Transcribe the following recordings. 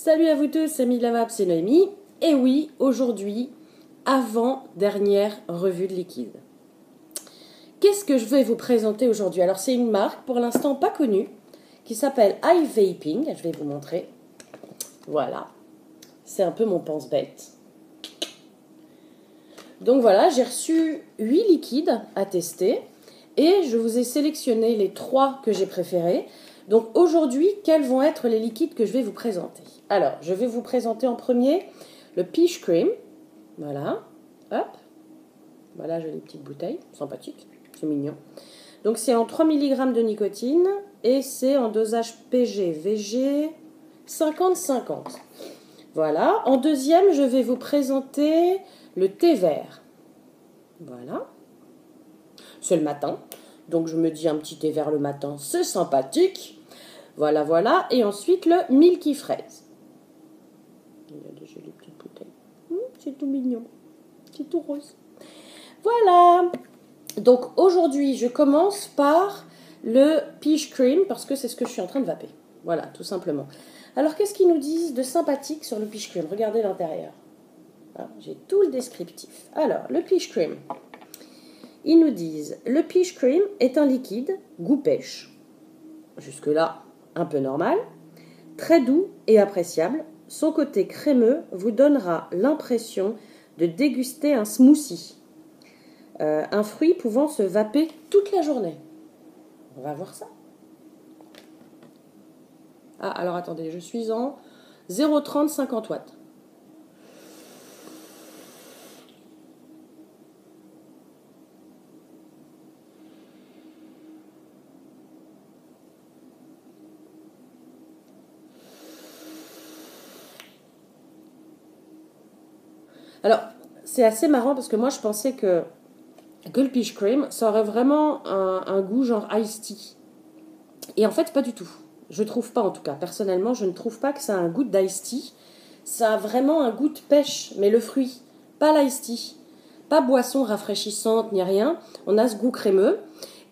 Salut à vous tous, c'est Milavab, c'est Noémie. Et oui, aujourd'hui, avant-dernière revue de liquide. Qu'est-ce que je vais vous présenter aujourd'hui? Alors c'est une marque pour l'instant pas connue qui s'appelle iVaping. Je vais vous montrer. Voilà, c'est un peu mon pense-bête. Donc voilà, j'ai reçu 8 liquides à tester et je vous ai sélectionné les 3 que j'ai préférés. Donc aujourd'hui, quels vont être les liquides que je vais vous présenter? Alors, je vais vous présenter en premier le Peach Cream. Voilà, hop. Voilà, j'ai les petites bouteilles, sympathiques, c'est mignon. Donc c'est en 3 mg de nicotine et c'est en dosage PG-VG 50-50. Voilà, en deuxième, je vais vous présenter le thé vert. Voilà, c'est le matin, donc je me dis un petit thé vert le matin, c'est sympathique. Voilà, voilà. Et ensuite, le Milky Fraise. Il y a déjà les petites bouteilles. C'est tout mignon. C'est tout rose. Voilà. Donc, aujourd'hui, je commence par le Peach Cream parce que c'est ce que je suis en train de vaper. Voilà, tout simplement. Alors, qu'est-ce qu'ils nous disent de sympathique sur le Peach Cream? Regardez l'intérieur. Ah, j'ai tout le descriptif. Alors, le Peach Cream. Ils nous disent, le Peach Cream est un liquide goût pêche. Jusque-là, un peu normal, très doux et appréciable. Son côté crémeux vous donnera l'impression de déguster un smoothie, un fruit pouvant se vaper toute la journée. On va voir ça. Ah, alors attendez, je suis en 0,30 50 watts. Alors, c'est assez marrant parce que moi, je pensais que le Peach Cream, ça aurait vraiment un goût genre iced tea. Et en fait, pas du tout. Je trouve pas en tout cas. Personnellement, je ne trouve pas que ça a un goût d'iced tea. Ça a vraiment un goût de pêche, mais le fruit, pas l'iced tea. Pas boisson rafraîchissante ni rien. On a ce goût crémeux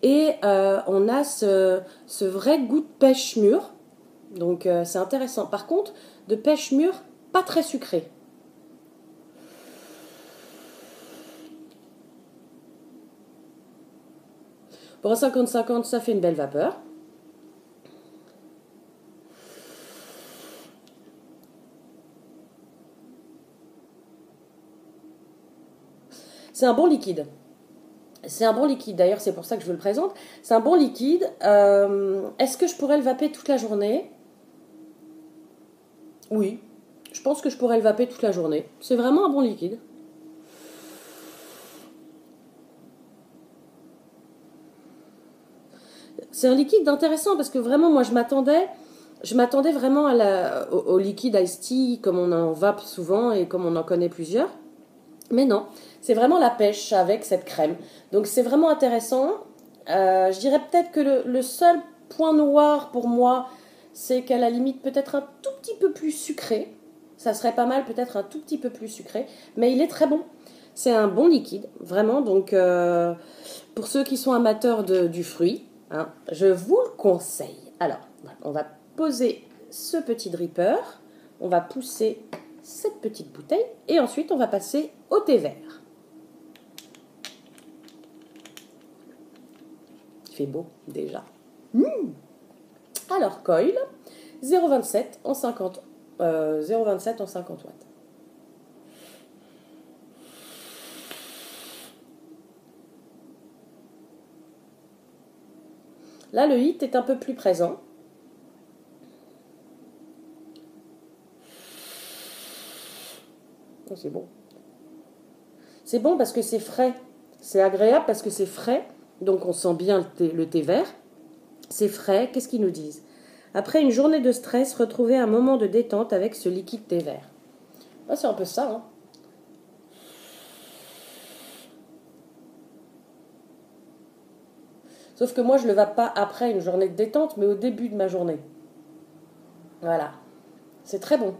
et on a ce vrai goût de pêche mûre. Donc c'est intéressant. Par contre, de pêche mûre, pas très sucrée. Pour un 50-50, ça fait une belle vapeur. C'est un bon liquide. C'est un bon liquide, d'ailleurs, c'est pour ça que je vous le présente. C'est un bon liquide. Est-ce que je pourrais le vaper toute la journée? Oui, je pense que je pourrais le vaper toute la journée. C'est vraiment un bon liquide. C'est un liquide intéressant parce que vraiment, moi, je m'attendais vraiment au liquide iced tea, comme on en vape souvent et comme on en connaît plusieurs. Mais non, c'est vraiment la pêche avec cette crème. Donc c'est vraiment intéressant. Je dirais peut-être que le seul point noir pour moi, c'est qu'à la limite peut-être un tout petit peu plus sucré. Ça serait pas mal peut-être un tout petit peu plus sucré. Mais il est très bon. C'est un bon liquide, vraiment. Donc pour ceux qui sont amateurs du fruit, hein, je vous le conseille. Alors, on va poser ce petit dripper. On va pousser cette petite bouteille et ensuite on va passer au thé vert. Il fait beau déjà. Alors coil 0,27 en 50 0,27 en 50 watts. Là le hit est un peu plus présent. Oh, c'est bon. C'est bon parce que c'est frais. C'est agréable parce que c'est frais. Donc on sent bien le thé vert. C'est frais. Qu'est-ce qu'ils nous disent? Après une journée de stress, retrouvez un moment de détente avec ce liquide thé vert. Ah, c'est un peu ça. Hein. Sauf que moi, je ne le vape pas après une journée de détente, mais au début de ma journée. Voilà. C'est très bon.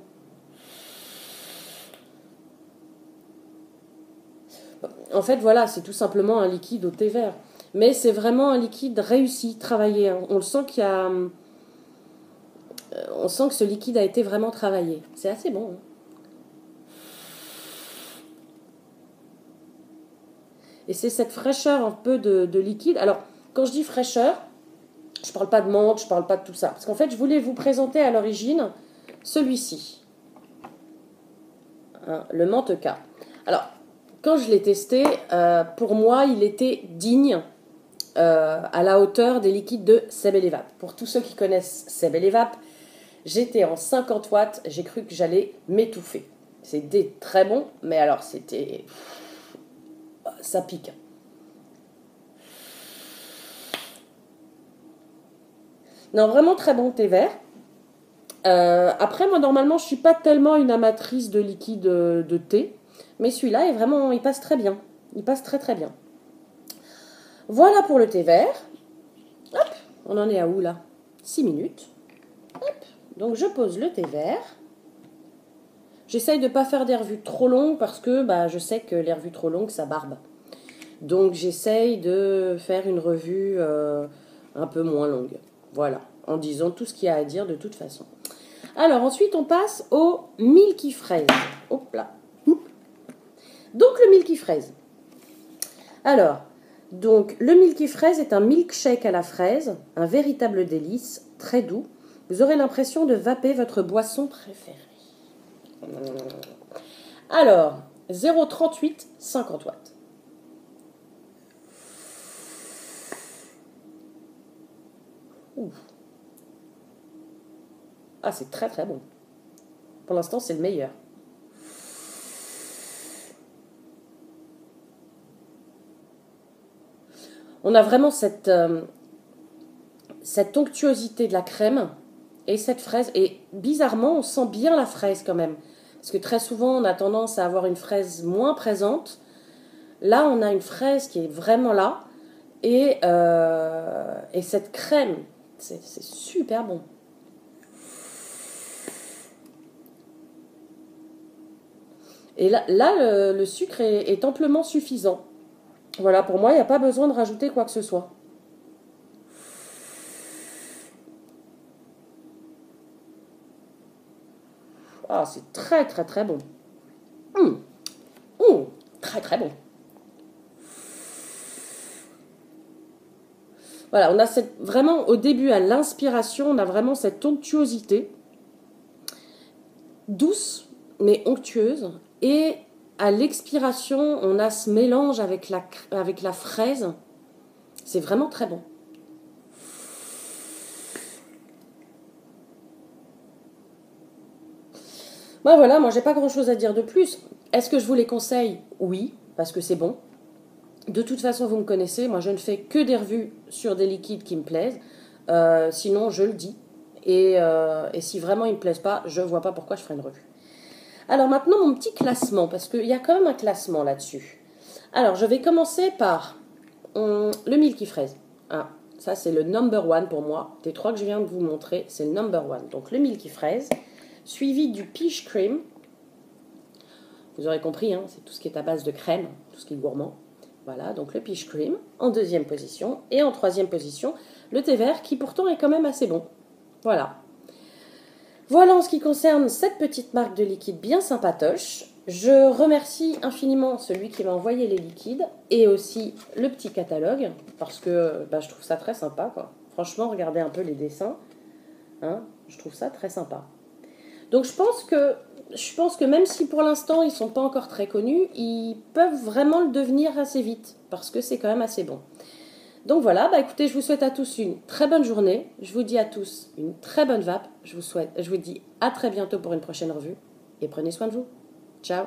En fait, voilà, c'est tout simplement un liquide au thé vert. Mais c'est vraiment un liquide réussi, travaillé. On le sent qu'il y a On sent que ce liquide a été vraiment travaillé. C'est assez bon. Hein. Et c'est cette fraîcheur un peu de liquide. Alors, quand je dis fraîcheur, je ne parle pas de menthe, je ne parle pas de tout ça. Parce qu'en fait, je voulais vous présenter à l'origine celui-ci. Hein, le menthe K. Alors, quand je l'ai testé, pour moi, il était digne à la hauteur des liquides de Seb et Levap. Pour tous ceux qui connaissent Seb et Levap, j'étais en 50 watts, j'ai cru que j'allais m'étouffer. C'était très bon, mais alors c'était... ça pique. Non, vraiment très bon thé vert. Après, moi, normalement, je ne suis pas tellement une amatrice de liquide de thé. Mais celui-là, est vraiment, il passe très bien. Il passe très très bien. Voilà pour le thé vert. Hop, on en est à où là? 6 minutes. Hop, donc je pose le thé vert. J'essaye de ne pas faire des revues trop longues parce que je sais que les revues trop longues, ça barbe. Donc j'essaye de faire une revue un peu moins longue. Voilà, en disant tout ce qu'il y a à dire de toute façon. Alors ensuite on passe au milky fraise. Hop là. Donc le milky fraise. Alors, donc le milky fraise est un milkshake à la fraise, un véritable délice, très doux. Vous aurez l'impression de vaper votre boisson préférée. Alors, 0,38, 50 watts. Ouh. Ah, c'est très très bon. Pour l'instant, c'est le meilleur. On a vraiment cette onctuosité de la crème et cette fraise. Et bizarrement, on sent bien la fraise quand même. Parce que très souvent, on a tendance à avoir une fraise moins présente. Là, on a une fraise qui est vraiment là. Et cette crème, c'est super bon. Et là le sucre est amplement suffisant. Voilà, pour moi, il n'y a pas besoin de rajouter quoi que ce soit. Ah, c'est très très très bon. Très très bon. Voilà, on a vraiment au début, à l'inspiration, on a vraiment cette onctuosité, douce mais onctueuse. Et à l'expiration, on a ce mélange avec la fraise. C'est vraiment très bon. Voilà, moi j'ai pas grand chose à dire de plus. Est-ce que je vous les conseille? Oui, parce que c'est bon. De toute façon, vous me connaissez, moi je ne fais que des revues sur des liquides qui me plaisent. Sinon, je le dis. Et si vraiment ils ne me plaisent pas, je ne vois pas pourquoi je ferai une revue. Alors maintenant, mon petit classement, parce qu'il y a quand même un classement là-dessus. Alors, je vais commencer par le milky fraise. Ah, ça, c'est le number one pour moi. Des trois que je viens de vous montrer, c'est le number one. Donc, le milky fraise, suivi du peach cream. Vous aurez compris, hein, c'est tout ce qui est à base de crème, tout ce qui est gourmand. Voilà, donc le peach cream en deuxième position. Et en troisième position, le thé vert qui pourtant est quand même assez bon. Voilà. Voilà en ce qui concerne cette petite marque de liquide bien sympatoche. Je remercie infiniment celui qui m'a envoyé les liquides et aussi le petit catalogue parce que je trouve ça très sympa, quoi. Franchement, regardez un peu les dessins. Hein, je trouve ça très sympa. Donc je pense que même si pour l'instant ils ne sont pas encore très connus, ils peuvent vraiment le devenir assez vite parce que c'est quand même assez bon. Donc voilà, écoutez, je vous souhaite à tous une très bonne journée. Je vous dis à tous une très bonne vape. Je vous dis à très bientôt pour une prochaine revue. Et prenez soin de vous. Ciao.